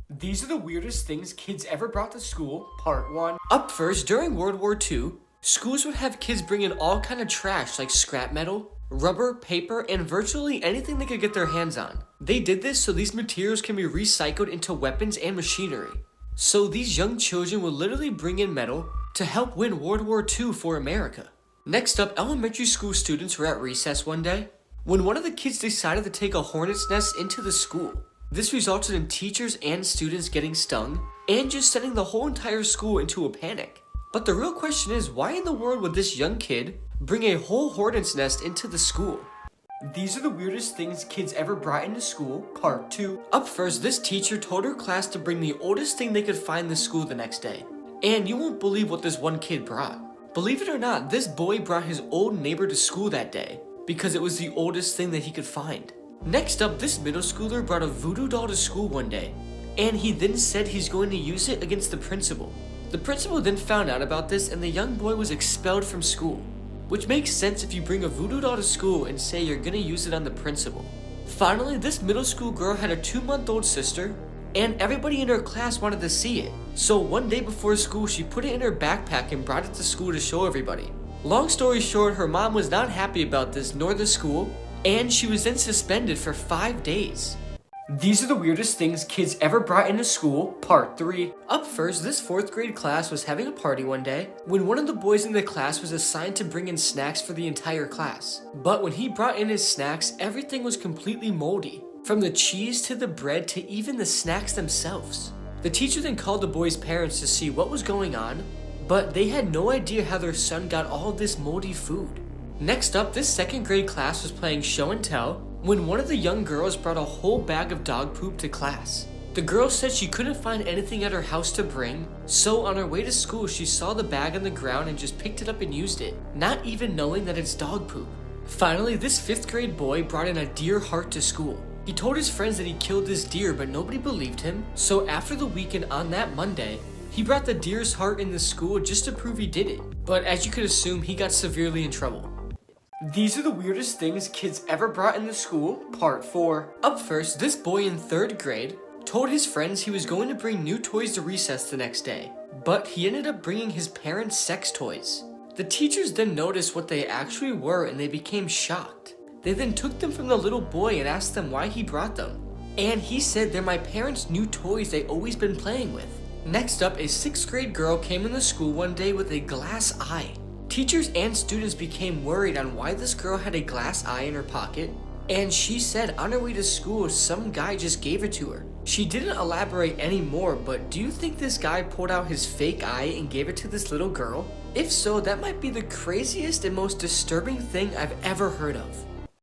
These are the weirdest things kids ever brought to school, part 1. Up first, during World War II, schools would have kids bring in all kind of trash like scrap metal, rubber, paper, and virtually anything they could get their hands on. They did this so these materials can be recycled into weapons and machinery. So these young children would literally bring in metal to help win World War II for America. Next up, elementary school students were at recess one day when one of the kids decided to take a hornet's nest into the school. This resulted in teachers and students getting stung and just sending the whole entire school into a panic. But the real question is, why in the world would this young kid bring a whole hornet's nest into the school? These are the weirdest things kids ever brought into school, part 2. Up first, this teacher told her class to bring the oldest thing they could find in the school the next day. And you won't believe what this one kid brought. Believe it or not, this boy brought his old neighbor to school that day because it was the oldest thing that he could find. Next up, this middle schooler brought a voodoo doll to school one day, and he then said he's going to use it against the principal. The principal then found out about this and the young boy was expelled from school, which makes sense if you bring a voodoo doll to school and say you're gonna use it on the principal. Finally, this middle school girl had a 2-month-old sister, and everybody in her class wanted to see it. So one day before school, she put it in her backpack and brought it to school to show everybody. Long story short, her mom was not happy about this nor the school, and she was then suspended for 5 days. These are the weirdest things kids ever brought into school, part 3. Up first, this 4th grade class was having a party one day when one of the boys in the class was assigned to bring in snacks for the entire class. But when he brought in his snacks, everything was completely moldy, from the cheese to the bread to even the snacks themselves. The teacher then called the boys' parents to see what was going on, but they had no idea how their son got all this moldy food. Next up, this 2nd grade class was playing show and tell when one of the young girls brought a whole bag of dog poop to class. The girl said she couldn't find anything at her house to bring, so on her way to school she saw the bag on the ground and just picked it up and used it, not even knowing that it's dog poop. Finally, this 5th grade boy brought in a deer heart to school. He told his friends that he killed this deer, but nobody believed him, so after the weekend on that Monday, he brought the deer's heart in the school just to prove he did it. But as you could assume, he got severely in trouble. These are the weirdest things kids ever brought into school, part 4. Up first, this boy in 3rd grade told his friends he was going to bring new toys to recess the next day, but he ended up bringing his parents' sex toys. The teachers then noticed what they actually were and they became shocked. They then took them from the little boy and asked them why he brought them. And he said they're my parents' new toys they've always been playing with. Next up, a 6th grade girl came into school one day with a glass eye. Teachers and students became worried on why this girl had a glass eye in her pocket, and she said on her way to school some guy just gave it to her. She didn't elaborate anymore, but do you think this guy pulled out his fake eye and gave it to this little girl? If so, that might be the craziest and most disturbing thing I've ever heard of.